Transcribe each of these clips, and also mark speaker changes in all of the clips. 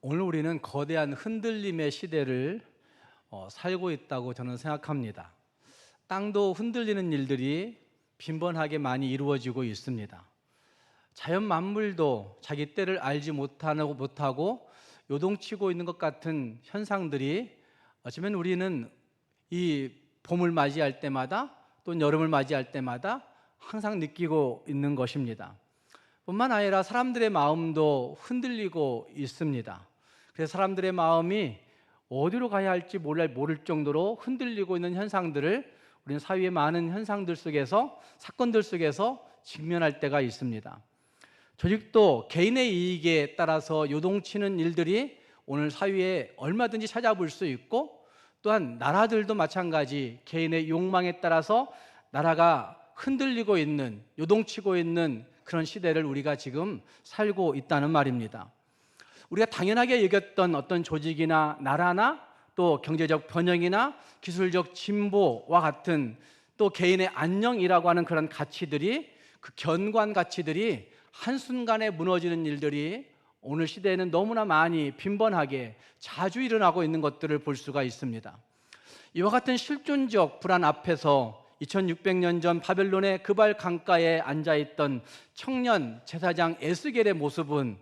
Speaker 1: 오늘 우리는 거대한 흔들림의 시대를 살고 있다고 저는 생각합니다. 땅도 흔들리는 일들이 빈번하게 많이 이루어지고 있습니다. 자연 만물도 자기 때를 알지 못하고 요동치고 있는 것 같은 현상들이 어쩌면 우리는 이 봄을 맞이할 때마다 또 여름을 맞이할 때마다 항상 느끼고 있는 것입니다. 뿐만 아니라 사람들의 마음도 흔들리고 있습니다. 그래서 사람들의 마음이 어디로 가야 할지 모를 정도로 흔들리고 있는 현상들을 우리는 사회의 많은 현상들 속에서, 사건들 속에서 직면할 때가 있습니다. 조직도 개인의 이익에 따라서 요동치는 일들이 오늘 사회에 얼마든지 찾아볼 수 있고, 또한 나라들도 마찬가지 개인의 욕망에 따라서 나라가 흔들리고 있는, 요동치고 있는 그런 시대를 우리가 지금 살고 있다는 말입니다. 우리가 당연하게 여겼던 어떤 조직이나 나라나 또 경제적 번영이나 기술적 진보와 같은 또 개인의 안녕이라고 하는 그런 가치들이, 그 견고한 가치들이 한순간에 무너지는 일들이 오늘 시대에는 너무나 많이 빈번하게 자주 일어나고 있는 것들을 볼 수가 있습니다. 이와 같은 실존적 불안 앞에서 2600년 전 바벨론의 그발 강가에 앉아있던 청년 제사장 에스겔의 모습은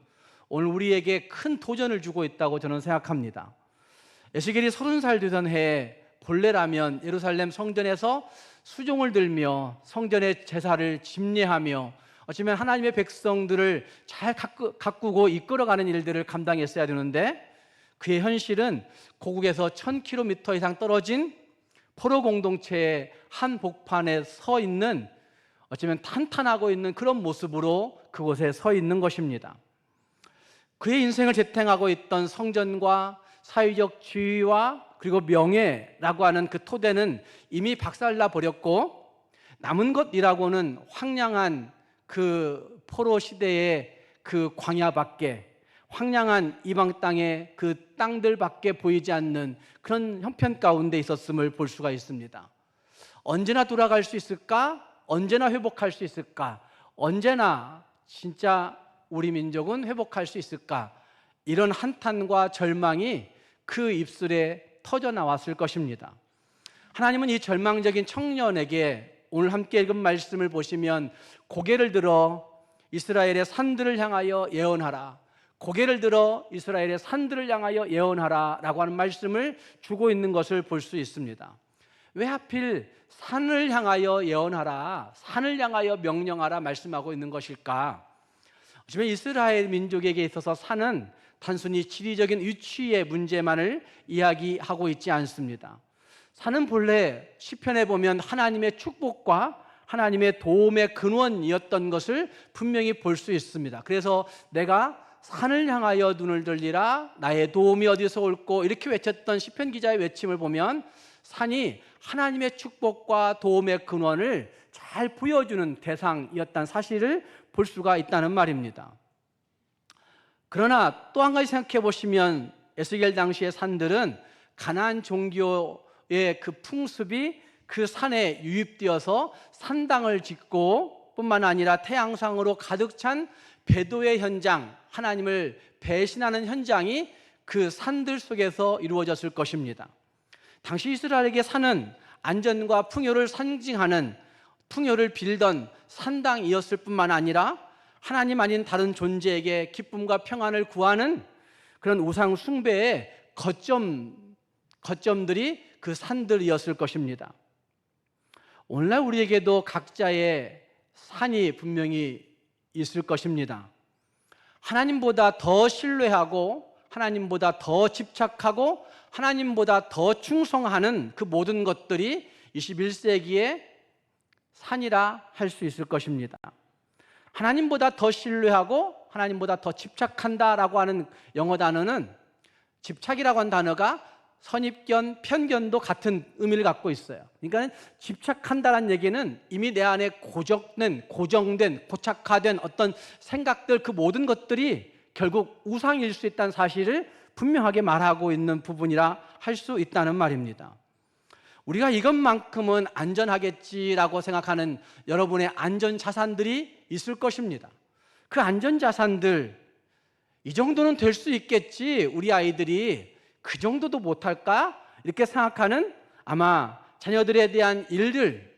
Speaker 1: 오늘 우리에게 큰 도전을 주고 있다고 저는 생각합니다. 에스겔이 30살 되던 해에 본래라면 예루살렘 성전에서 수종을 들며 성전의 제사를 집례하며 어쩌면 하나님의 백성들을 잘 가꾸고 이끌어가는 일들을 감당했어야 되는데, 그의 현실은 고국에서 1000km 이상 떨어진 포로 공동체의 한 복판에 서 있는, 어쩌면 탄탄하고 있는 그런 모습으로 그곳에 서 있는 것입니다. 그의 인생을 지탱하고 있던 성전과 사회적 지위와 그리고 명예라고 하는 그 토대는 이미 박살나 버렸고, 남은 것이라고는 황량한 그 포로 시대의 그 광야밖에, 황량한 이방 땅의 그 땅들밖에 보이지 않는 그런 형편 가운데 있었음을 볼 수가 있습니다. 언제나 돌아갈 수 있을까? 언제나 회복할 수 있을까? 언제나 진짜 우리 민족은 회복할 수 있을까? 이런 한탄과 절망이 그 입술에 터져 나왔을 것입니다. 하나님은 이 절망적인 청년에게 오늘 함께 읽은 말씀을 보시면 고개를 들어 이스라엘의 산들을 향하여 예언하라, 고개를 들어 이스라엘의 산들을 향하여 예언하라 라고 하는 말씀을 주고 있는 것을 볼 수 있습니다. 왜 하필 산을 향하여 예언하라, 산을 향하여 명령하라 말씀하고 있는 것일까? 하지만 이스라엘 민족에게 있어서 산은 단순히 지리적인 위치의 문제만을 이야기하고 있지 않습니다. 산은 본래 시편에 보면 하나님의 축복과 하나님의 도움의 근원이었던 것을 분명히 볼 수 있습니다. 그래서 내가 산을 향하여 눈을 들리라, 나의 도움이 어디서 올꼬, 이렇게 외쳤던 시편 기자의 외침을 보면 산이 하나님의 축복과 도움의 근원을 잘 보여주는 대상이었다는 사실을 볼 수가 있다는 말입니다. 그러나 또 한 가지 생각해 보시면 에스겔 당시의 산들은 가나안 종교의 그 풍습이 그 산에 유입되어서 산당을 짓고 뿐만 아니라 태양상으로 가득 찬 배도의 현장, 하나님을 배신하는 현장이 그 산들 속에서 이루어졌을 것입니다. 당시 이스라엘에게 산은 안전과 풍요를 상징하는, 풍요를 빌던 산당이었을 뿐만 아니라 하나님 아닌 다른 존재에게 기쁨과 평안을 구하는 그런 우상 숭배의 거점들이 그 산들이었을 것입니다. 오늘날 우리에게도 각자의 산이 분명히 있을 것입니다. 하나님보다 더 신뢰하고 하나님보다 더 집착하고 하나님보다 더 충성하는 그 모든 것들이 21세기의 산이라 할 수 있을 것입니다. 하나님보다 더 신뢰하고 하나님보다 더 집착한다라고 하는 영어 단어는, 집착이라고 하는 단어가 선입견, 편견도 같은 의미를 갖고 있어요. 그러니까 집착한다는 얘기는 이미 내 안에 고정된, 고착화된 어떤 생각들, 그 모든 것들이 결국 우상일 수 있다는 사실을 분명하게 말하고 있는 부분이라 할 수 있다는 말입니다. 우리가 이것만큼은 안전하겠지라고 생각하는 여러분의 안전자산들이 있을 것입니다. 그 안전자산들, 이 정도는 될 수 있겠지, 우리 아이들이 그 정도도 못할까? 이렇게 생각하는 아마 자녀들에 대한 일들,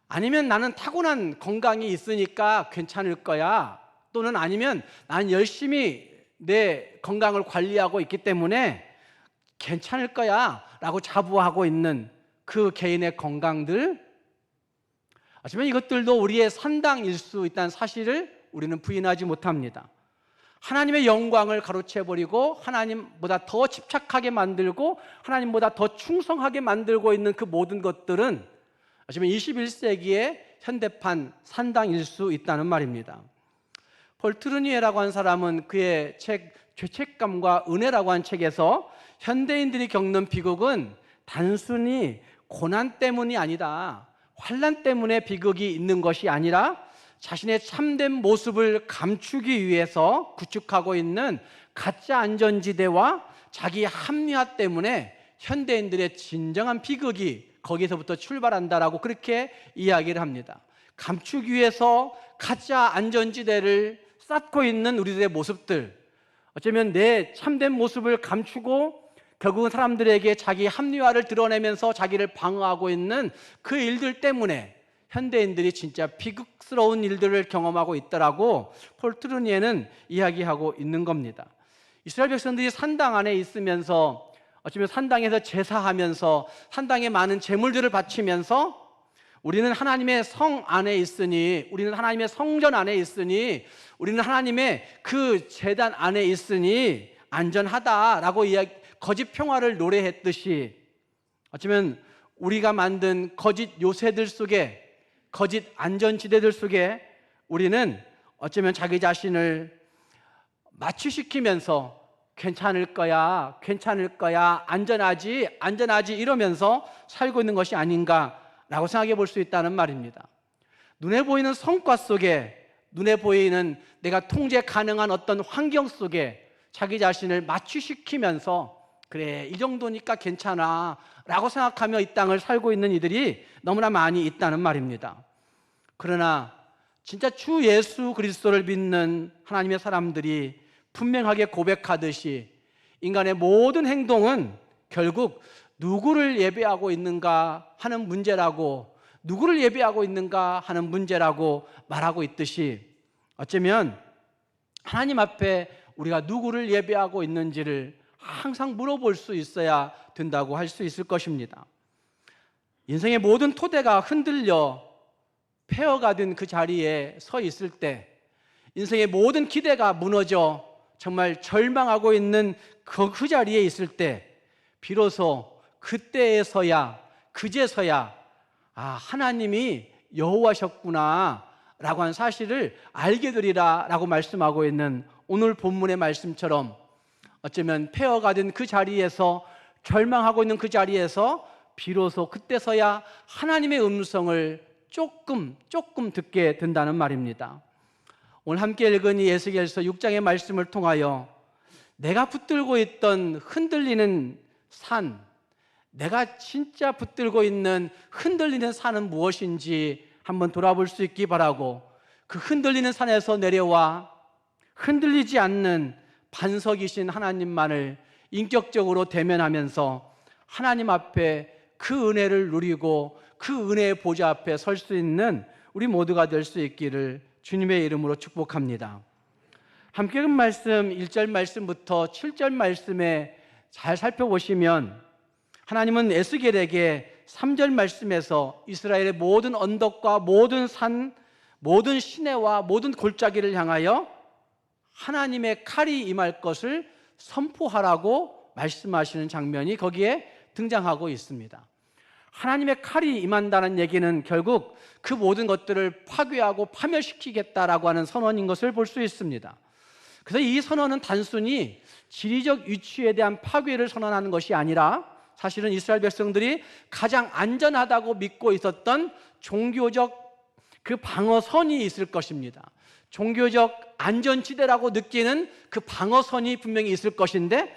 Speaker 1: 아니면 나는 타고난 건강이 있으니까 괜찮을 거야, 또는 아니면 난 열심히 내 건강을 관리하고 있기 때문에 괜찮을 거야 라고 자부하고 있는 그 개인의 건강들, 하지만 이것들도 우리의 산당일 수 있다는 사실을 우리는 부인하지 못합니다. 하나님의 영광을 가로채버리고 하나님보다 더 집착하게 만들고 하나님보다 더 충성하게 만들고 있는 그 모든 것들은 하지만 21세기의 현대판 산당일 수 있다는 말입니다. 폴 트루니에라고 하는 사람은 그의 책 죄책감과 은혜라고 하는 책에서 현대인들이 겪는 비극은 단순히 고난 때문이 아니다, 환난 때문에 비극이 있는 것이 아니라 자신의 참된 모습을 감추기 위해서 구축하고 있는 가짜 안전지대와 자기 합리화 때문에 현대인들의 진정한 비극이 거기서부터 출발한다라고 그렇게 이야기를 합니다. 감추기 위해서 가짜 안전지대를 쌓고 있는 우리들의 모습들, 어쩌면 내 참된 모습을 감추고 결국은 사람들에게 자기 합리화를 드러내면서 자기를 방어하고 있는 그 일들 때문에 현대인들이 진짜 비극스러운 일들을 경험하고 있다라고 폴 트루니에는 이야기하고 있는 겁니다. 이스라엘 백성들이 산당 안에 있으면서 어쩌면 산당에서 제사하면서 산당에 많은 제물들을 바치면서 우리는 하나님의 성 안에 있으니, 우리는 하나님의 성전 안에 있으니, 우리는 하나님의 그 제단 안에 있으니 안전하다라고 거짓 평화를 노래했듯이, 어쩌면 우리가 만든 거짓 요새들 속에, 거짓 안전지대들 속에 우리는 어쩌면 자기 자신을 마취시키면서 괜찮을 거야, 괜찮을 거야, 안전하지, 안전하지 이러면서 살고 있는 것이 아닌가라고 생각해 볼 수 있다는 말입니다. 눈에 보이는 성과 속에, 눈에 보이는 내가 통제 가능한 어떤 환경 속에 자기 자신을 마취시키면서 그래, 이 정도니까 괜찮아 라고 생각하며 이 땅을 살고 있는 이들이 너무나 많이 있다는 말입니다. 그러나 진짜 주 예수 그리스도를 믿는 하나님의 사람들이 분명하게 고백하듯이 인간의 모든 행동은 결국 누구를 예배하고 있는가 하는 문제라고, 누구를 예배하고 있는가 하는 문제라고 말하고 있듯이, 어쩌면 하나님 앞에 우리가 누구를 예배하고 있는지를 항상 물어볼 수 있어야 된다고 할 수 있을 것입니다. 인생의 모든 토대가 흔들려 폐허가 된 그 자리에 서 있을 때, 인생의 모든 기대가 무너져 정말 절망하고 있는 그 자리에 있을 때, 비로소 그때에서야, 그제서야 하나님이 여호와셨구나 라고 하는 사실을 알게 되리라 라고 말씀하고 있는 오늘 본문의 말씀처럼, 어쩌면 폐허가 된 그 자리에서, 절망하고 있는 그 자리에서 비로소 그때서야 하나님의 음성을 조금 듣게 된다는 말입니다. 오늘 함께 읽은 이 에스겔서 6장의 말씀을 통하여 내가 붙들고 있던 흔들리는 산, 내가 진짜 붙들고 있는 흔들리는 산은 무엇인지 한번 돌아볼 수 있기 바라고, 그 흔들리는 산에서 내려와 흔들리지 않는 반석이신 하나님만을 인격적으로 대면하면서 하나님 앞에 그 은혜를 누리고 그 은혜의 보좌 앞에 설 수 있는 우리 모두가 될 수 있기를 주님의 이름으로 축복합니다. 함께 읽은 말씀 1절 말씀부터 7절 말씀에 잘 살펴보시면 하나님은 에스겔에게 3절 말씀에서 이스라엘의 모든 언덕과 모든 산, 모든 시내와 모든 골짜기를 향하여 하나님의 칼이 임할 것을 선포하라고 말씀하시는 장면이 거기에 등장하고 있습니다. 하나님의 칼이 임한다는 얘기는 결국 그 모든 것들을 파괴하고 파멸시키겠다라고 하는 선언인 것을 볼 수 있습니다. 그래서 이 선언은 단순히 지리적 위치에 대한 파괴를 선언하는 것이 아니라 사실은 이스라엘 백성들이 가장 안전하다고 믿고 있었던 종교적 그 방어선이 있을 것입니다. 종교적 안전지대라고 느끼는 그 방어선이 분명히 있을 것인데,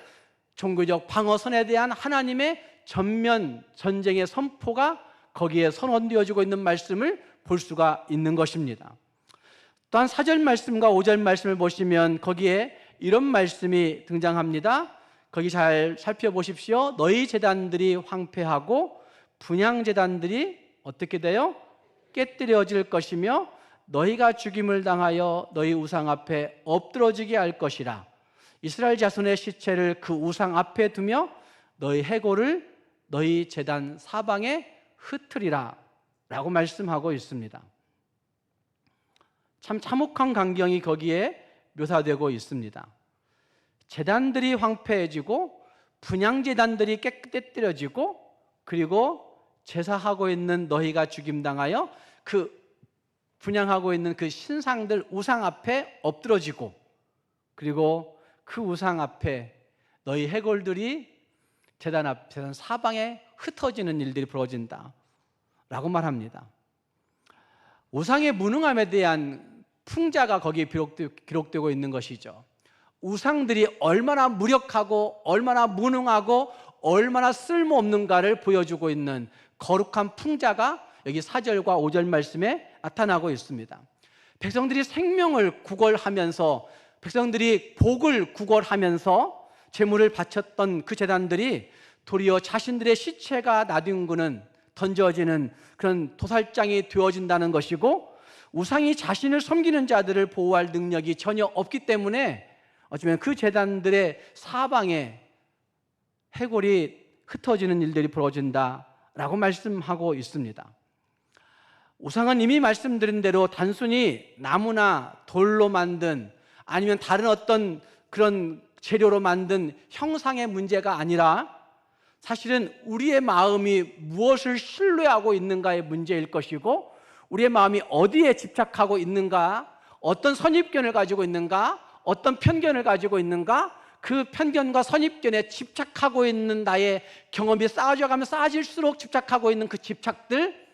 Speaker 1: 종교적 방어선에 대한 하나님의 전면 전쟁의 선포가 거기에 선언되어지고 있는 말씀을 볼 수가 있는 것입니다. 또한 4절 말씀과 5절 말씀을 보시면 거기에 이런 말씀이 등장합니다. 거기 잘 살펴보십시오. 너희 제단들이 황폐하고 분향 제단들이 어떻게 돼요? 깨뜨려질 것이며 너희가 죽임을 당하여 너희 우상 앞에 엎드러지게 할 것이라. 이스라엘 자손의 시체를 그 우상 앞에 두며 너희 해골을 너희 제단 사방에 흩으리라 라고 말씀하고 있습니다. 참 참혹한 광경이 거기에 묘사되고 있습니다. 제단들이 황폐해지고 분향제단들이 깨뜨려지고 그리고 제사하고 있는 너희가 죽임당하여 그 분향하고 있는 그 신상들 우상 앞에 엎드러지고 그리고 그 우상 앞에 너희 해골들이 제단 사방에 흩어지는 일들이 벌어진다 라고 말합니다. 우상의 무능함에 대한 풍자가 거기에 기록되고 있는 것이죠. 우상들이 얼마나 무력하고 얼마나 무능하고 얼마나 쓸모없는가를 보여주고 있는 거룩한 풍자가 여기 4절과 5절 말씀에 나타나고 있습니다. 백성들이 생명을 구걸하면서 백성들이 복을 구걸하면서 제물을 바쳤던 그 제단들이 도리어 자신들의 시체가 나뒹구는 던져지는 그런 도살장이 되어진다는 것이고 우상이 자신을 섬기는 자들을 보호할 능력이 전혀 없기 때문에 어쩌면 그 제단들의 사방에 해골이 흩어지는 일들이 벌어진다라고 말씀하고 있습니다. 우상은 이미 말씀드린 대로 단순히 나무나 돌로 만든 아니면 다른 어떤 그런 재료로 만든 형상의 문제가 아니라 사실은 우리의 마음이 무엇을 신뢰하고 있는가의 문제일 것이고 우리의 마음이 어디에 집착하고 있는가, 어떤 선입견을 가지고 있는가, 어떤 편견을 가지고 있는가, 그 편견과 선입견에 집착하고 있는 나의 경험이 쌓아져가면 쌓아질수록 집착하고 있는 그 집착들,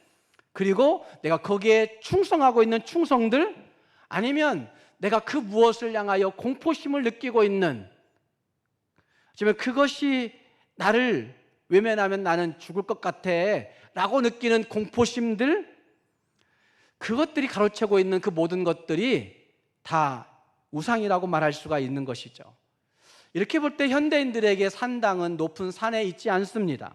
Speaker 1: 그리고 내가 거기에 충성하고 있는 충성들, 아니면 내가 그 무엇을 향하여 공포심을 느끼고 있는, 하지만 그것이 나를 외면하면 나는 죽을 것 같아 라고 느끼는 공포심들, 그것들이 가로채고 있는 그 모든 것들이 다 우상이라고 말할 수가 있는 것이죠. 이렇게 볼 때 현대인들에게 산당은 높은 산에 있지 않습니다.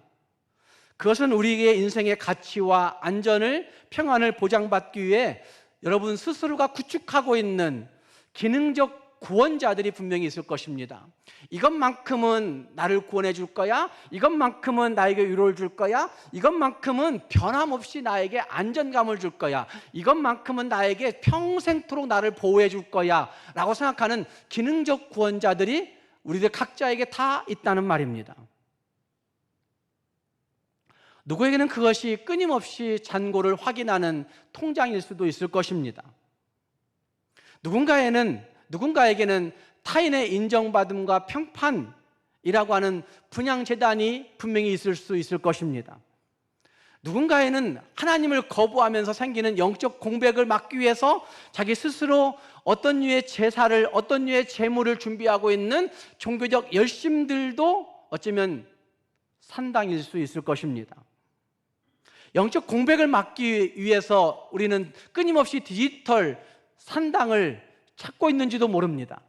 Speaker 1: 그것은 우리의 인생의 가치와 안전을, 평안을 보장받기 위해 여러분 스스로가 구축하고 있는 기능적 구원자들이 분명히 있을 것입니다. 이것만큼은 나를 구원해 줄 거야, 이것만큼은 나에게 위로를 줄 거야, 이것만큼은 변함없이 나에게 안전감을 줄 거야, 이것만큼은 나에게 평생토록 나를 보호해 줄 거야 라고 생각하는 기능적 구원자들이 우리들 각자에게 다 있다는 말입니다. 누구에게는 그것이 끊임없이 잔고를 확인하는 통장일 수도 있을 것입니다. 누군가에게는 타인의 인정받음과 평판이라고 하는 분향재단이 분명히 있을 수 있을 것입니다. 누군가에는 하나님을 거부하면서 생기는 영적 공백을 막기 위해서 자기 스스로 어떤 류의 제사를, 어떤 류의 제물을 준비하고 있는 종교적 열심들도 어쩌면 산당일 수 있을 것입니다. 영적 공백을 막기 위해서 우리는 끊임없이 디지털 산당을 찾고 있는지도 모릅니다.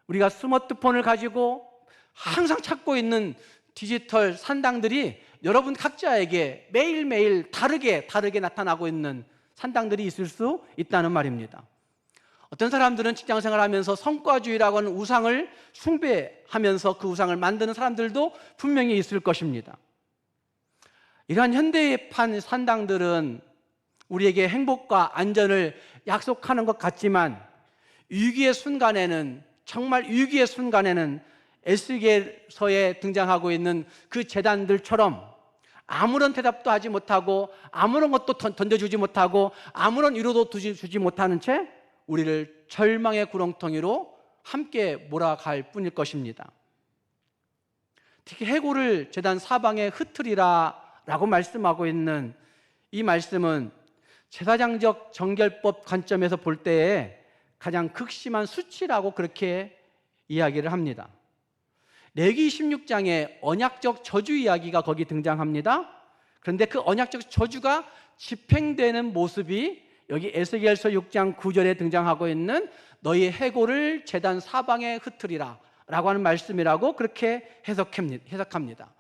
Speaker 1: 우리가 스마트폰을 가지고 항상 찾고 있는 디지털 산당들이 여러분 각자에게 매일매일 다르게 나타나고 있는 산당들이 있을 수 있다는 말입니다. 어떤 사람들은 직장생활을 하면서 성과주의라고 하는 우상을 숭배하면서 그 우상을 만드는 사람들도 분명히 있을 것입니다. 이러한 현대판 산당들은 우리에게 행복과 안전을 약속하는 것 같지만 위기의 순간에는, 정말 위기의 순간에는 에스겔서에 등장하고 있는 그 제단들처럼 아무런 대답도 하지 못하고 아무런 것도 던져주지 못하고 아무런 위로도 주지 못하는 채 우리를 절망의 구렁텅이로 함께 몰아갈 뿐일 것입니다. 특히 해골을 제단 사방에 흩으리라 라고 말씀하고 있는 이 말씀은 제사장적 정결법 관점에서 볼 때에 가장 극심한 수치라고 그렇게 이야기를 합니다. 레위기 16장에 언약적 저주 이야기가 거기 등장합니다. 그런데 그 언약적 저주가 집행되는 모습이 여기 에스겔서 6장 9절에 등장하고 있는 너희 해골을 제단 사방에 흩으리라 라고 하는 말씀이라고 그렇게 해석합니다.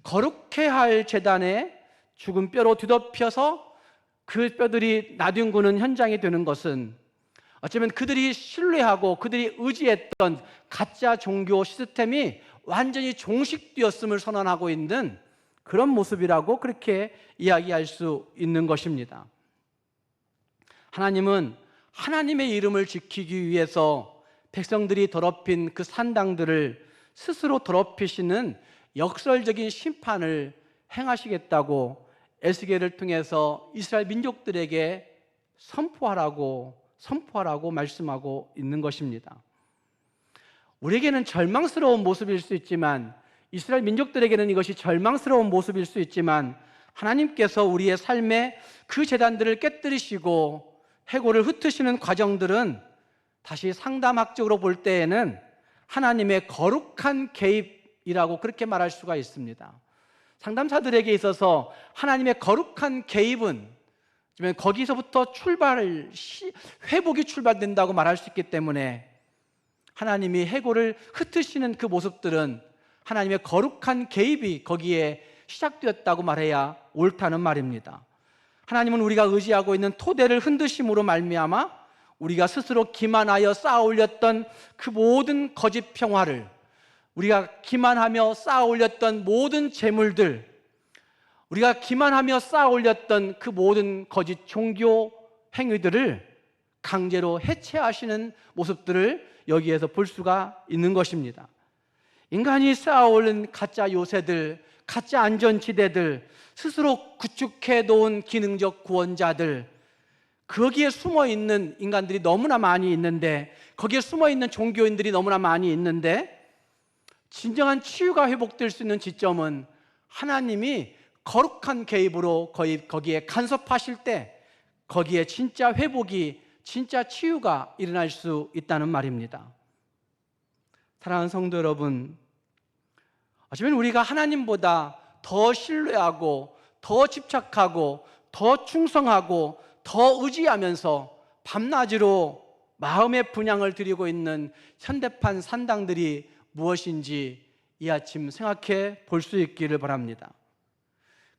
Speaker 1: 거룩해 할 제단에 죽은 뼈로 뒤덮여서 그 뼈들이 나뒹구는 현장이 되는 것은 어쩌면 그들이 신뢰하고 그들이 의지했던 가짜 종교 시스템이 완전히 종식되었음을 선언하고 있는 그런 모습이라고 그렇게 이야기할 수 있는 것입니다. 하나님은 하나님의 이름을 지키기 위해서 백성들이 더럽힌 그 산당들을 스스로 더럽히시는 역설적인 심판을 행하시겠다고 에스겔을 통해서 이스라엘 민족들에게 선포하라고 말씀하고 있는 것입니다. 우리에게는 절망스러운 모습일 수 있지만, 이스라엘 민족들에게는 이것이 절망스러운 모습일 수 있지만, 하나님께서 우리의 삶에 그 제단들을 깨뜨리시고 해골을 흩으시는 과정들은 다시 상담학적으로 볼 때에는 하나님의 거룩한 개입이라고 그렇게 말할 수가 있습니다. 상담사들에게 있어서 하나님의 거룩한 개입은 거기서부터 회복이 출발된다고 말할 수 있기 때문에, 하나님이 해골을 흩으시는 그 모습들은 하나님의 거룩한 개입이 거기에 시작되었다고 말해야 옳다는 말입니다. 하나님은 우리가 의지하고 있는 토대를 흔드심으로 말미암아 우리가 스스로 기만하여 쌓아 올렸던 그 모든 거짓 평화를, 우리가 기만하며 쌓아 올렸던 모든 재물들, 우리가 기만하며 쌓아 올렸던 그 모든 거짓 종교 행위들을 강제로 해체하시는 모습들을 여기에서 볼 수가 있는 것입니다. 인간이 쌓아 올린 가짜 요새들, 가짜 안전지대들, 스스로 구축해 놓은 기능적 구원자들, 거기에 숨어 있는 인간들이 너무나 많이 있는데, 거기에 숨어 있는 종교인들이 너무나 많이 있는데, 진정한 치유가 회복될 수 있는 지점은 하나님이 거룩한 개입으로 거기에 간섭하실 때 거기에 진짜 회복이, 진짜 치유가 일어날 수 있다는 말입니다. 사랑하는 성도 여러분, 어쩌면 우리가 하나님보다 더 신뢰하고 더 집착하고 더 충성하고 더 의지하면서 밤낮으로 마음의 분향을 드리고 있는 현대판 산당들이 무엇인지 이 아침 생각해 볼 수 있기를 바랍니다.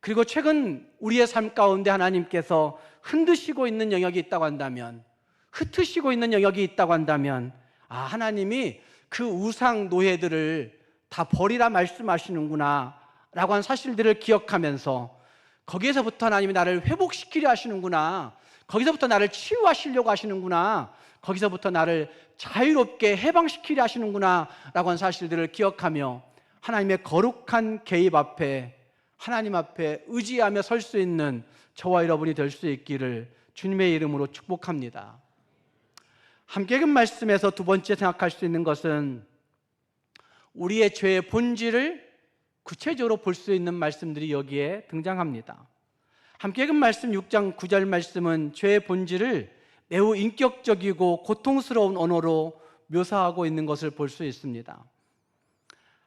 Speaker 1: 그리고 최근 우리의 삶 가운데 하나님께서 흔드시고 있는 영역이 있다고 한다면, 흩으시고 있는 영역이 있다고 한다면, 하나님이 그 우상 노예들을 다 버리라 말씀하시는구나 라고 한 사실들을 기억하면서, 거기에서부터 하나님이 나를 회복시키려 하시는구나, 거기서부터 나를 치유하시려고 하시는구나, 거기서부터 나를 자유롭게 해방시키려 하시는구나 라고 한 사실들을 기억하며 하나님의 거룩한 개입 앞에, 하나님 앞에 의지하며 설 수 있는 저와 여러분이 될 수 있기를 주님의 이름으로 축복합니다. 함께 읽은 말씀에서 두 번째 생각할 수 있는 것은 우리의 죄의 본질을 구체적으로 볼 수 있는 말씀들이 여기에 등장합니다. 함께 읽은 말씀 6장 9절 말씀은 죄의 본질을 매우 인격적이고 고통스러운 언어로 묘사하고 있는 것을 볼 수 있습니다.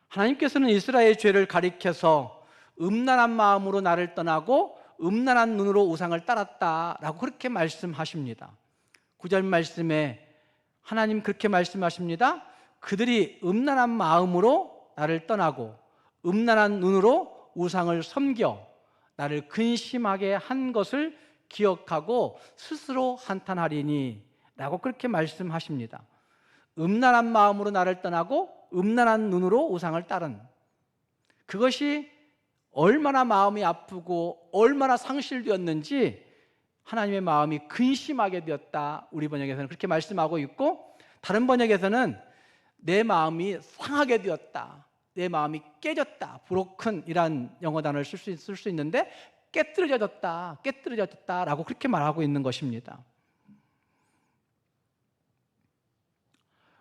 Speaker 1: 하나님께서는 이스라엘의 죄를 가리켜서 음란한 마음으로 나를 떠나고 음란한 눈으로 우상을 따랐다라고 그렇게 말씀하십니다. 9절 말씀에 하나님 그렇게 말씀하십니다. 그들이 음란한 마음으로 나를 떠나고 음란한 눈으로 우상을 섬겨 나를 근심하게 한 것을 기억하고 스스로 한탄하리니 라고 그렇게 말씀하십니다. 음란한 마음으로 나를 떠나고 음란한 눈으로 우상을 따른, 그것이 얼마나 마음이 아프고 얼마나 상실되었는지 하나님의 마음이 근심하게 되었다. 우리 번역에서는 그렇게 말씀하고 있고, 다른 번역에서는 내 마음이 상하게 되었다, 내 마음이 깨졌다, broken 이란 영어 단어를 쓸 수 있는데 깨뜨려졌다 라고 그렇게 말하고 있는 것입니다.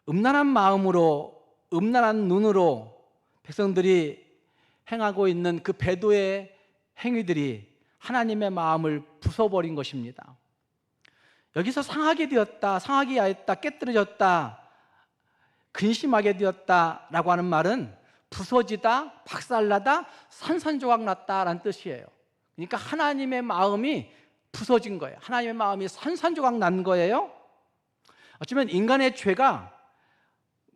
Speaker 1: 음란한 마음으로, 음란한 눈으로 백성들이 행하고 있는 그 배도의 행위들이 하나님의 마음을 부숴버린 것입니다. 여기서 상하게 되었다, 상하게 하였다, 깨뜨려졌다, 근심하게 되었다 라고 하는 말은 부서지다, 박살나다, 산산조각 났다라는 뜻이에요. 그러니까 하나님의 마음이 부서진 거예요. 하나님의 마음이 산산조각 난 거예요. 어쩌면 인간의 죄가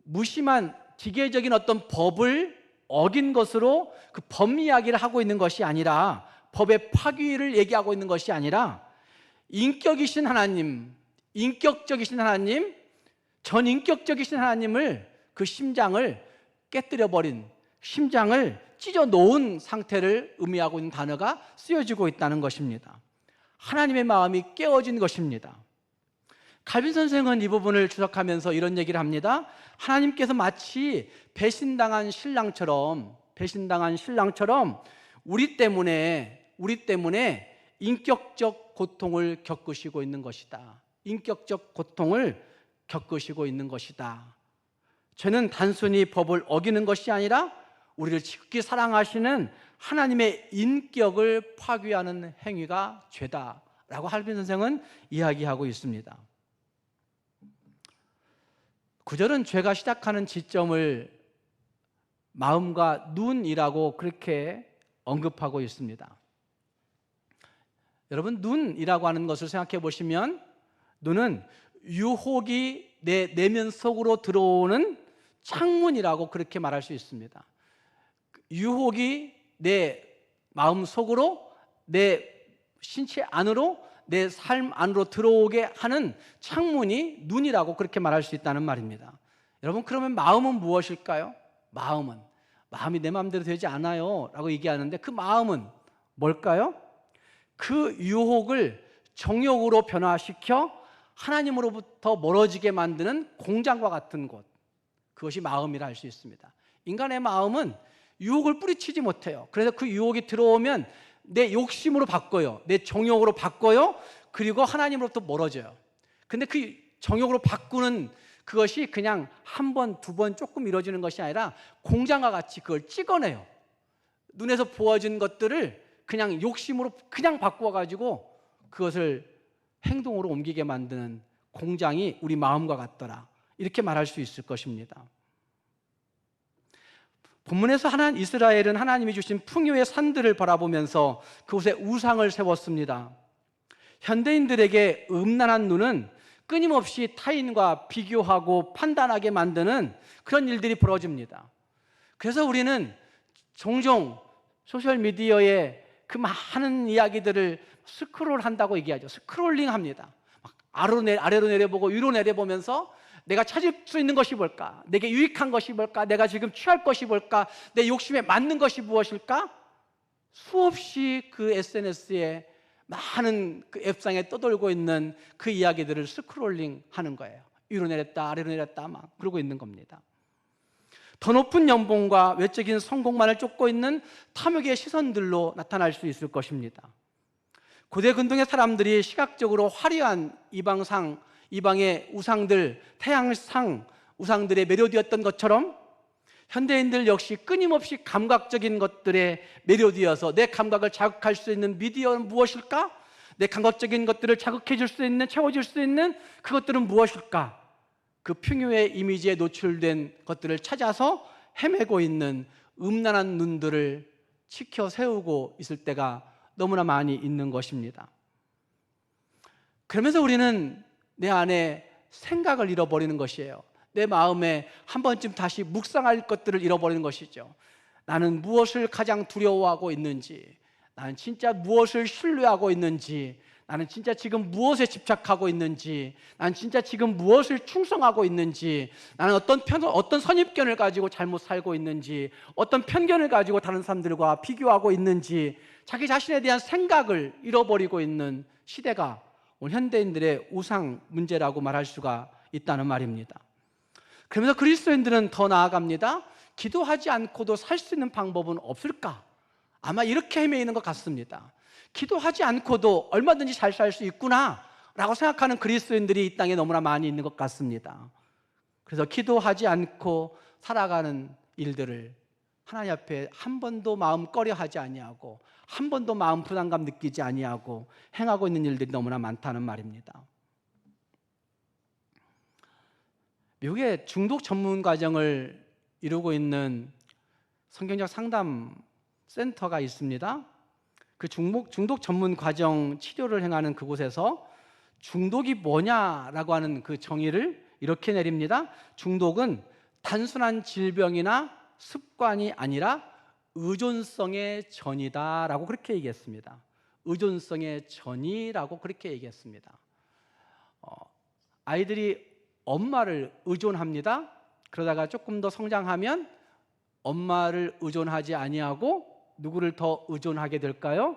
Speaker 1: 무심한 기계적인 어떤 법을 어긴 것으로 그 법 이야기를 하고 있는 것이 아니라, 법의 파기를 얘기하고 있는 것이 아니라, 인격이신 하나님, 인격적이신 하나님, 전인격적이신 하나님을, 그 심장을 깨뜨려 버린, 심장을 찢어 놓은 상태를 의미하고 있는 단어가 쓰여지고 있다는 것입니다. 하나님의 마음이 깨어진 것입니다. 칼빈 선생은 이 부분을 주석하면서 이런 얘기를 합니다. 하나님께서 마치 배신당한 신랑처럼 우리 때문에 인격적 고통을 겪으시고 있는 것이다. 인격적 고통을 겪으시고 있는 것이다. 죄는 단순히 법을 어기는 것이 아니라 우리를 지극히 사랑하시는 하나님의 인격을 파괴하는 행위가 죄다라고 칼빈 선생은 이야기하고 있습니다. 구절은 죄가 시작하는 지점을 마음과 눈이라고 그렇게 언급하고 있습니다. 여러분, 눈이라고 하는 것을 생각해 보시면, 눈은 유혹이 내 내면 속으로 들어오는 창문이라고 그렇게 말할 수 있습니다. 유혹이 내 마음 속으로, 내 신체 안으로, 내 삶 안으로 들어오게 하는 창문이 눈이라고 그렇게 말할 수 있다는 말입니다. 여러분, 그러면 마음은 무엇일까요? 마음이 내 마음대로 되지 않아요 라고 얘기하는데, 그 마음은 뭘까요? 그 유혹을 정욕으로 변화시켜 하나님으로부터 멀어지게 만드는 공장과 같은 곳, 그것이 마음이라 할 수 있습니다. 인간의 마음은 유혹을 뿌리치지 못해요. 그래서 그 유혹이 들어오면 내 욕심으로 바꿔요. 내 정욕으로 바꿔요. 그리고 하나님으로부터 멀어져요. 근데 그 정욕으로 바꾸는 그것이 그냥 한 번, 두 번 조금 이루어지는 것이 아니라 공장과 같이 그걸 찍어내요. 눈에서 보여진 것들을 그냥 욕심으로 그냥 바꾸어가지고 그것을 행동으로 옮기게 만드는 공장이 우리 마음과 같더라, 이렇게 말할 수 있을 것입니다. 본문에서 이스라엘은 하나님이 주신 풍요의 산들을 바라보면서 그곳에 우상을 세웠습니다. 현대인들에게 음란한 눈은 끊임없이 타인과 비교하고 판단하게 만드는 그런 일들이 벌어집니다. 그래서 우리는 종종 소셜미디어에 그 많은 이야기들을 스크롤한다고 얘기하죠. 스크롤링 합니다. 막 아래로 내려보고 위로 내려보면서 내가 찾을 수 있는 것이 뭘까? 내게 유익한 것이 뭘까? 내가 지금 취할 것이 뭘까? 내 욕심에 맞는 것이 무엇일까? 수없이 그 SNS에 많은 그 앱상에 떠돌고 있는 그 이야기들을 스크롤링 하는 거예요. 위로 내렸다 아래로 내렸다 막 그러고 있는 겁니다. 더 높은 연봉과 외적인 성공만을 쫓고 있는 탐욕의 시선들로 나타날 수 있을 것입니다. 고대 근동의 사람들이 시각적으로 화려한 이방의 우상들, 태양상 우상들의 매료되었던 것처럼 현대인들 역시 끊임없이 감각적인 것들에 매료되어서 내 감각을 자극할 수 있는 미디어는 무엇일까? 내 감각적인 것들을 자극해 줄 수 있는, 채워줄 수 있는 그것들은 무엇일까? 그 풍요의 이미지에 노출된 것들을 찾아서 헤매고 있는 음란한 눈들을 치켜 세우고 있을 때가 너무나 많이 있는 것입니다. 그러면서 우리는 내 안에 생각을 잃어버리는 것이에요. 내 마음에 한 번쯤 다시 묵상할 것들을 잃어버리는 것이죠. 나는 무엇을 가장 두려워하고 있는지, 나는 진짜 무엇을 신뢰하고 있는지, 나는 진짜 지금 무엇에 집착하고 있는지, 나는 진짜 지금 무엇을 충성하고 있는지, 나는 어떤 선입견을 가지고 잘못 살고 있는지, 어떤 편견을 가지고 다른 사람들과 비교하고 있는지, 자기 자신에 대한 생각을 잃어버리고 있는 시대가 오늘 현대인들의 우상 문제라고 말할 수가 있다는 말입니다. 그러면서 그리스도인들은 더 나아갑니다. 기도하지 않고도 살 수 있는 방법은 없을까? 아마 이렇게 헤매이는 것 같습니다. 기도하지 않고도 얼마든지 잘 살 수 있구나 라고 생각하는 그리스도인들이 이 땅에 너무나 많이 있는 것 같습니다. 그래서 기도하지 않고 살아가는 일들을 하나님 앞에 한 번도 마음 꺼려하지 아니하고, 한 번도 마음 부담감 느끼지 아니하고 행하고 있는 일들이 너무나 많다는 말입니다. 미국의 중독 전문 과정을 이루고 있는 성경적 상담 센터가 있습니다. 그 중독 전문 과정 치료를 행하는 그곳에서 중독이 뭐냐라고 하는 그 정의를 이렇게 내립니다. 중독은 단순한 질병이나 습관이 아니라 의존성의 전이다라고 그렇게 얘기했습니다. 의존성의 전이라고 그렇게 얘기했습니다. 아이들이 엄마를 의존합니다. 그러다가 조금 더 성장하면 엄마를 의존하지 아니하고 누구를 더 의존하게 될까요?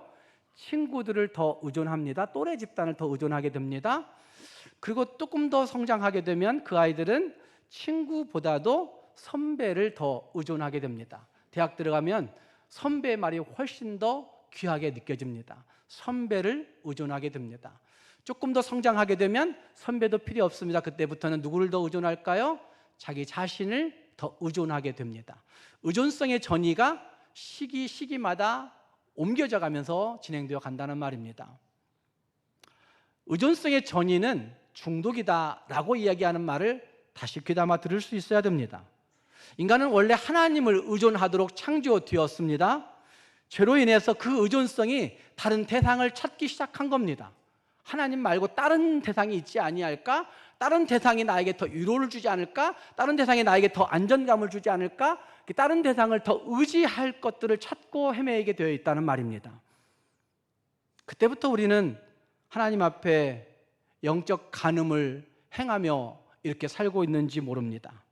Speaker 1: 친구들을 더 의존합니다. 또래 집단을 더 의존하게 됩니다. 그리고 조금 더 성장하게 되면 그 아이들은 친구보다도 선배를 더 의존하게 됩니다. 대학 들어가면 선배의 말이 훨씬 더 귀하게 느껴집니다. 선배를 의존하게 됩니다. 조금 더 성장하게 되면 선배도 필요 없습니다. 그때부터는 누구를 더 의존할까요? 자기 자신을 더 의존하게 됩니다. 의존성의 전이가 시기마다 옮겨져 가면서 진행되어 간다는 말입니다. 의존성의 전이는 중독이다라고 이야기하는 말을 다시 귀담아 들을 수 있어야 됩니다. 인간은 원래 하나님을 의존하도록 창조되었습니다. 죄로 인해서 그 의존성이 다른 대상을 찾기 시작한 겁니다. 하나님 말고 다른 대상이 있지 아니할까? 다른 대상이 나에게 더 위로를 주지 않을까? 다른 대상이 나에게 더 안정감을 주지 않을까? 다른 대상을 더 의지할 것들을 찾고 헤매게 되어 있다는 말입니다. 그때부터 우리는 하나님 앞에 영적 간음을 행하며 이렇게 살고 있는지 모릅니다.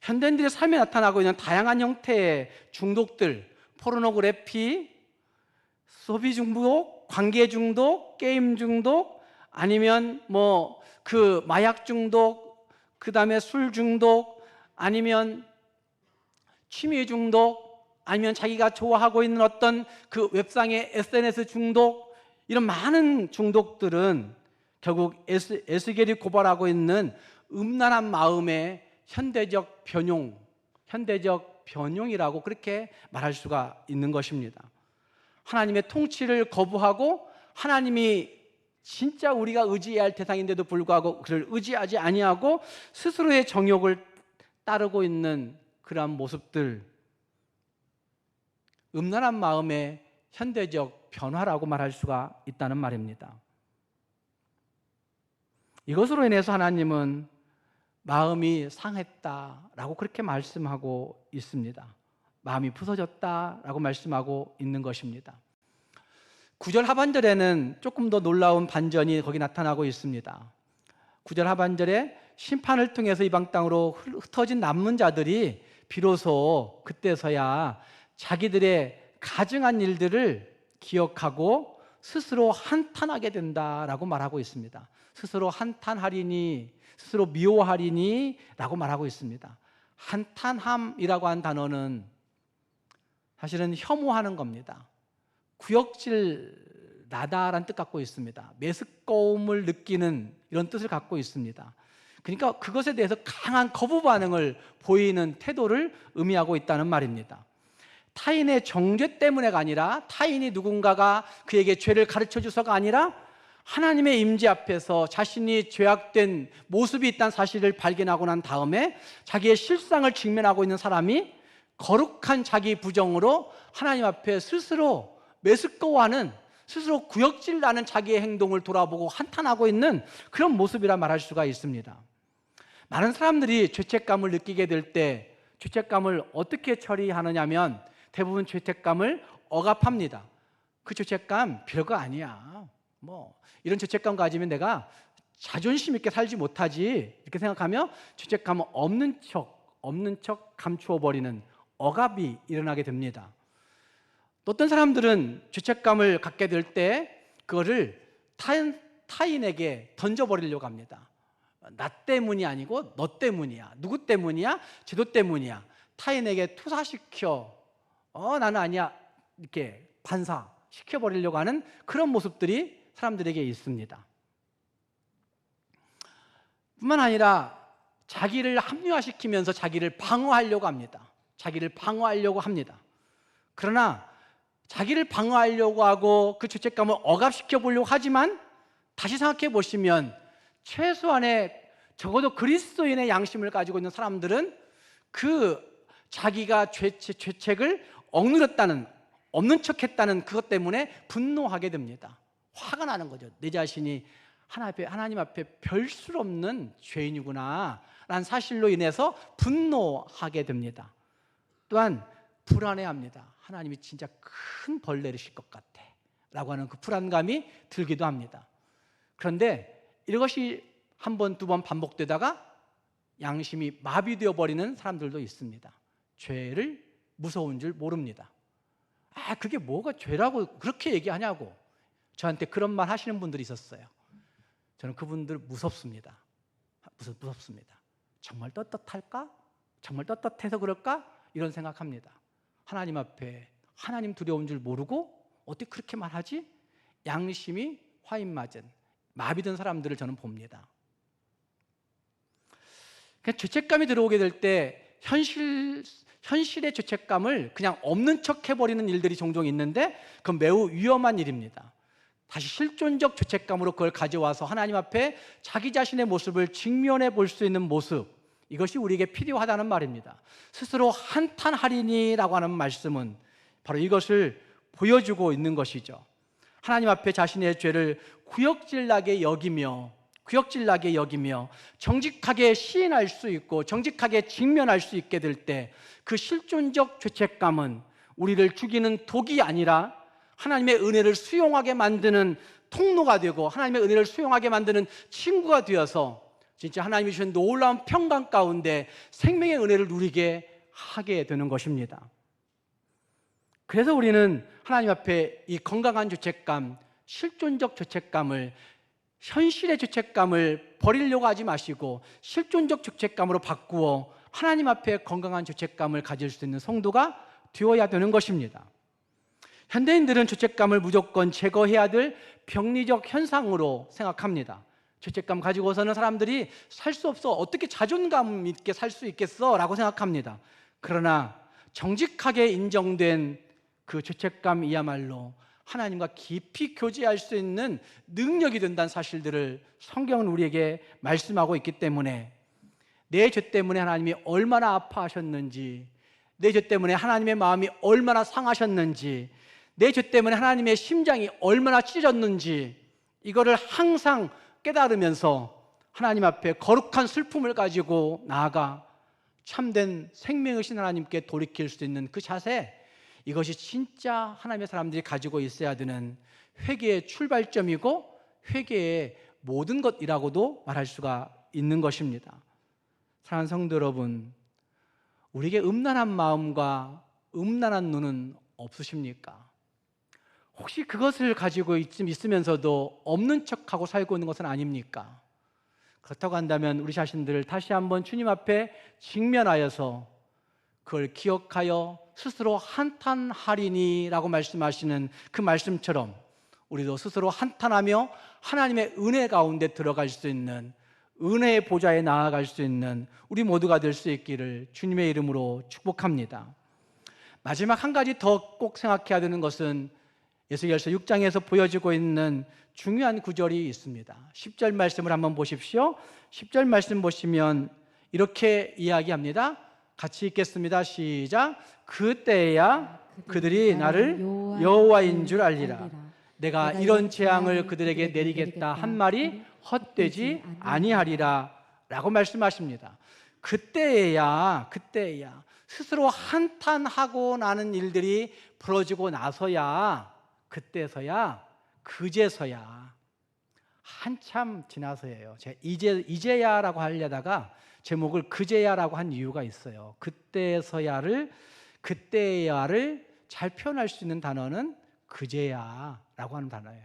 Speaker 1: 현대인들의 삶에 나타나고 있는 다양한 형태의 중독들, 포르노그래피, 소비 중독, 관계 중독, 게임 중독, 아니면 그 마약 중독, 그 다음에 술 중독, 아니면 취미 중독, 아니면 자기가 좋아하고 있는 어떤 그 웹상의 SNS 중독, 이런 많은 중독들은 결국 에스겔이 고발하고 있는 음란한 마음의 현대적 변용이라고 그렇게 말할 수가 있는 것입니다. 하나님의 통치를 거부하고 하나님이 진짜 우리가 의지해야 할 대상인데도 불구하고 그를 의지하지 아니하고 스스로의 정욕을 따르고 있는 그러한 모습들, 음란한 마음의 현대적 변화라고 말할 수가 있다는 말입니다. 이것으로 인해서 하나님은 마음이 상했다라고 그렇게 말씀하고 있습니다. 마음이 부서졌다라고 말씀하고 있는 것입니다. 9절 하반절에는 조금 더 놀라운 반전이 거기 나타나고 있습니다. 9절 하반절에 심판을 통해서 이방 땅으로 흩어진 남는 자들이 비로소 그때서야 자기들의 가증한 일들을 기억하고 스스로 한탄하게 된다라고 말하고 있습니다. 스스로 한탄하리니, 스스로 미워하리니 라고 말하고 있습니다. 한탄함이라고 한 단어는 사실은 혐오하는 겁니다. 구역질 나다라는 뜻 갖고 있습니다. 메스꺼움을 느끼는 이런 뜻을 갖고 있습니다. 그러니까 그것에 대해서 강한 거부 반응을 보이는 태도를 의미하고 있다는 말입니다. 타인의 정죄 때문에가 아니라, 타인이 누군가가 그에게 죄를 가르쳐 줘서가 아니라 하나님의 임재 앞에서 자신이 죄악된 모습이 있다는 사실을 발견하고 난 다음에 자기의 실상을 직면하고 있는 사람이 거룩한 자기 부정으로 하나님 앞에 스스로 메스꺼워하는, 스스로 구역질나는 자기의 행동을 돌아보고 한탄하고 있는 그런 모습이라 말할 수가 있습니다. 많은 사람들이 죄책감을 느끼게 될 때 죄책감을 어떻게 처리하느냐면 대부분 죄책감을 억압합니다. 그 죄책감 별거 아니야. 이런 죄책감 가지면 내가 자존심 있게 살지 못하지, 이렇게 생각하며 죄책감은 없는 척 감추어 버리는 억압이 일어나게 됩니다. 어떤 사람들은 죄책감을 갖게 될 때 그거를 타인에게 던져버리려고 합니다. 나 때문이 아니고 너 때문이야. 누구 때문이야? 제도 때문이야. 타인에게 투사시켜 나는 아니야, 이렇게 반사시켜버리려고 하는 그런 모습들이 사람들에게 있습니다. 뿐만 아니라 자기를 합리화시키면서 자기를 방어하려고 합니다. 그러나 자기를 방어하려고 하고 그 죄책감을 억압시켜 보려고 하지만 다시 생각해 보시면 최소한의 적어도 그리스도인의 양심을 가지고 있는 사람들은 그 자기가 죄책을 억누르다는, 없는 척했다는 그것 때문에 분노하게 됩니다. 화가 나는 거죠. 내 자신이 하나님 앞에 별 수 없는 죄인이구나 라는 사실로 인해서 분노하게 됩니다. 또한 불안해합니다. 하나님이 진짜 큰 벌 내리실 것 같아 라고 하는 그 불안감이 들기도 합니다. 그런데 이것이 한 번, 두 번 반복되다가 양심이 마비되어 버리는 사람들도 있습니다. 죄를 무서운 줄 모릅니다. 그게 뭐가 죄라고 그렇게 얘기하냐고 저한테 그런 말 하시는 분들이 있었어요. 저는 그분들 무섭습니다. 무섭습니다. 정말 떳떳할까? 정말 떳떳해서 그럴까? 이런 생각합니다. 하나님 앞에 하나님 두려운 줄 모르고 어떻게 그렇게 말하지? 양심이 화인 맞은 마비된 사람들을 저는 봅니다. 죄책감이 들어오게 될 때 현실의 죄책감을 그냥 없는 척 해버리는 일들이 종종 있는데 그건 매우 위험한 일입니다. 다시 실존적 죄책감으로 그걸 가져와서 하나님 앞에 자기 자신의 모습을 직면해 볼 수 있는 모습, 이것이 우리에게 필요하다는 말입니다. 스스로 한탄하리니라고 하는 말씀은 바로 이것을 보여주고 있는 것이죠. 하나님 앞에 자신의 죄를 구역질나게 여기며 정직하게 시인할 수 있고 정직하게 직면할 수 있게 될 때 그 실존적 죄책감은 우리를 죽이는 독이 아니라 하나님의 은혜를 수용하게 만드는 통로가 되고 하나님의 은혜를 수용하게 만드는 친구가 되어서 진짜 하나님이 주신 놀라운 평강 가운데 생명의 은혜를 누리게 하게 되는 것입니다. 그래서 우리는 하나님 앞에 이 건강한 죄책감, 실존적 죄책감을, 현실의 죄책감을 버리려고 하지 마시고 실존적 죄책감으로 바꾸어 하나님 앞에 건강한 죄책감을 가질 수 있는 성도가 되어야 되는 것입니다. 현대인들은 죄책감을 무조건 제거해야 될 병리적 현상으로 생각합니다. 죄책감 가지고서는 사람들이 살 수 없어, 어떻게 자존감 있게 살 수 있겠어? 라고 생각합니다. 그러나 정직하게 인정된 그 죄책감이야말로 하나님과 깊이 교제할 수 있는 능력이 된다는 사실들을 성경은 우리에게 말씀하고 있기 때문에 내 죄 때문에 하나님이 얼마나 아파하셨는지, 내 죄 때문에 하나님의 마음이 얼마나 상하셨는지, 내 죄 때문에 하나님의 심장이 얼마나 찢어졌는지 이거를 항상 깨달으면서 하나님 앞에 거룩한 슬픔을 가지고 나아가 참된 생명이신 하나님께 돌이킬 수 있는 그 자세, 이것이 진짜 하나님의 사람들이 가지고 있어야 되는 회개의 출발점이고 회개의 모든 것이라고도 말할 수가 있는 것입니다. 사랑하는 성도 여러분, 우리에게 음란한 마음과 음란한 눈은 없으십니까? 혹시 그것을 가지고 있으면서도 없는 척하고 살고 있는 것은 아닙니까? 그렇다고 한다면 우리 자신들을 다시 한번 주님 앞에 직면하여서 그걸 기억하여 스스로 한탄하리니라고 말씀하시는 그 말씀처럼 우리도 스스로 한탄하며 하나님의 은혜 가운데 들어갈 수 있는, 은혜의 보좌에 나아갈 수 있는 우리 모두가 될 수 있기를 주님의 이름으로 축복합니다. 마지막 한 가지 더 꼭 생각해야 되는 것은 에스겔서 6장에서 보여지고 있는 중요한 구절이 있습니다. 10절 말씀을 한번 보십시오. 10절 말씀 보시면 이렇게 이야기합니다. 같이 읽겠습니다. 시작. 그때야 그들이 나를 여호와인 줄 알리라. 내가 이런 재앙을 그들에게 내리겠다 한 말이 헛되지 아니하리라 라고 말씀하십니다. 그때야 스스로 한탄하고 나는 일들이 벌어지고 나서야, 그때서야, 그제서야, 한참 지나서예요. 제가 이제야라고 하려다가 제목을 그제야라고 한 이유가 있어요. 그때야를 잘 표현할 수 있는 단어는 그제야라고 하는 단어예요.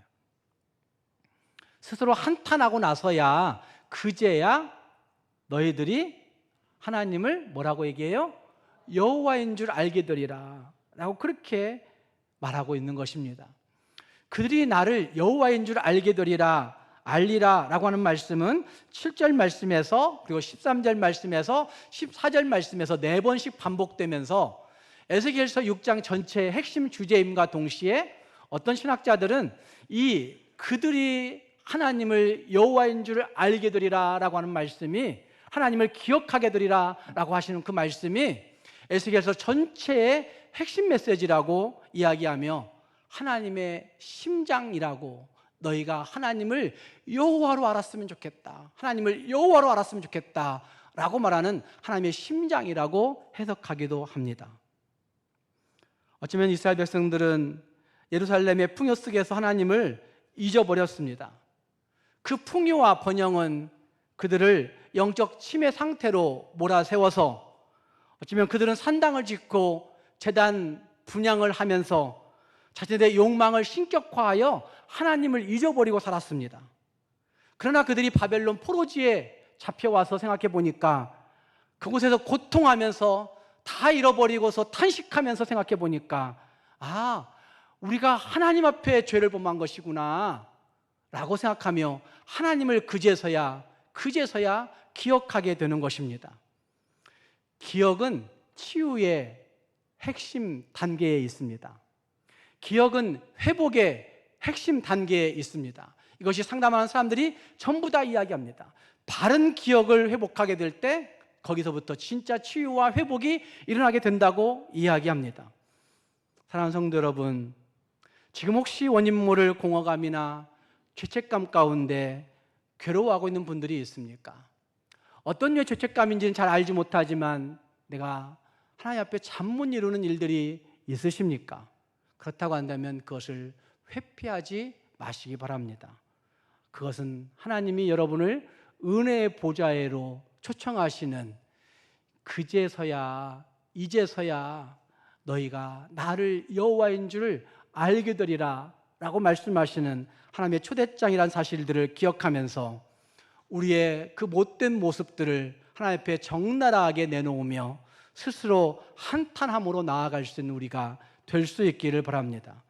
Speaker 1: 스스로 한탄하고 나서야, 그제야 너희들이 하나님을 뭐라고 얘기해요? 여호와인 줄 알게 되리라 라고 그렇게 말하고 있는 것입니다. 그들이 나를 여호와인 줄 알게 되리라, 알리라 라고 하는 말씀은 7절 말씀에서 그리고 13절 말씀에서 14절 말씀에서 4번씩 반복되면서 에스겔서 6장 전체의 핵심 주제임과 동시에 어떤 신학자들은 이 그들이 하나님을 여호와인 줄 알게 되리라 라고 하는 말씀이, 하나님을 기억하게 되리라 라고 하시는 그 말씀이 에스겔서 전체의 핵심 메시지라고 이야기하며 하나님의 심장이라고, 너희가 하나님을 여호와로 알았으면 좋겠다, 하나님을 여호와로 알았으면 좋겠다 라고 말하는 하나님의 심장이라고 해석하기도 합니다. 어쩌면 이스라엘 백성들은 예루살렘의 풍요 속에서 하나님을 잊어버렸습니다. 그 풍요와 번영은 그들을 영적 침해 상태로 몰아세워서 어쩌면 그들은 산당을 짓고 제단 분향을 하면서 자신의 욕망을 신격화하여 하나님을 잊어버리고 살았습니다. 그러나 그들이 바벨론 포로지에 잡혀와서 생각해 보니까 그곳에서 고통하면서 다 잃어버리고서 탄식하면서 생각해 보니까 우리가 하나님 앞에 죄를 범한 것이구나 라고 생각하며 하나님을 그제서야 기억하게 되는 것입니다. 기억은 치유의 핵심 단계에 있습니다. 기억은 회복의 핵심 단계에 있습니다. 이것이 상담하는 사람들이 전부 다 이야기합니다. 바른 기억을 회복하게 될 때 거기서부터 진짜 치유와 회복이 일어나게 된다고 이야기합니다. 사랑하는 성도 여러분, 지금 혹시 원인 모를 공허감이나 죄책감 가운데 괴로워하고 있는 분들이 있습니까? 어떤 류의 죄책감인지는 잘 알지 못하지만 내가 하나님 앞에 잠 못 이루는 일들이 있으십니까? 그렇다고 한다면 그것을 회피하지 마시기 바랍니다. 그것은 하나님이 여러분을 은혜의 보좌에로 초청하시는, 그제서야 이제서야 너희가 나를 여호와인 줄 알게 되리라 라고 말씀하시는 하나님의 초대장이라는 사실들을 기억하면서 우리의 그 못된 모습들을 하나님 앞에 적나라하게 내놓으며 스스로 한탄함으로 나아갈 수 있는 우리가 될 수 있기를 바랍니다.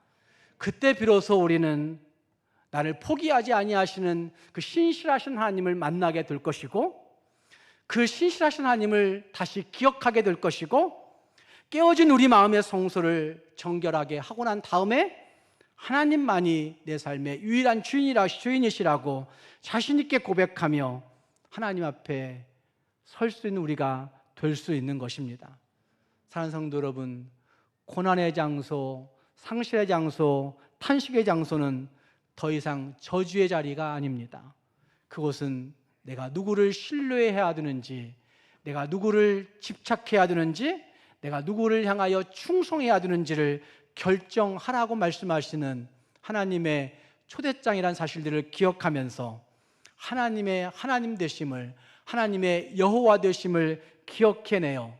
Speaker 1: 그때 비로소 우리는 나를 포기하지 아니하시는 그 신실하신 하나님을 만나게 될 것이고, 그 신실하신 하나님을 다시 기억하게 될 것이고, 깨어진 우리 마음의 성소를 정결하게 하고 난 다음에 하나님만이 내 삶의 유일한 주인이시라고 자신 있게 고백하며 하나님 앞에 설 수 있는 우리가 될 수 있는 것입니다. 사랑하는 성도 여러분, 고난의 장소, 상실의 장소, 탄식의 장소는 더 이상 저주의 자리가 아닙니다. 그곳은 내가 누구를 신뢰해야 되는지, 내가 누구를 집착해야 되는지, 내가 누구를 향하여 충성해야 되는지를 결정하라고 말씀하시는 하나님의 초대장이라는 사실들을 기억하면서 하나님의 하나님 되심을, 하나님의 여호와 되심을 기억해내요.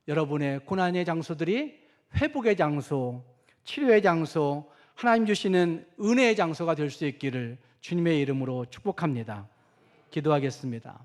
Speaker 1: 여러분의 고난의 장소들이 회복의 장소, 치료의 장소, 하나님 주시는 은혜의 장소가 될 수 있기를 주님의 이름으로 축복합니다. 기도하겠습니다.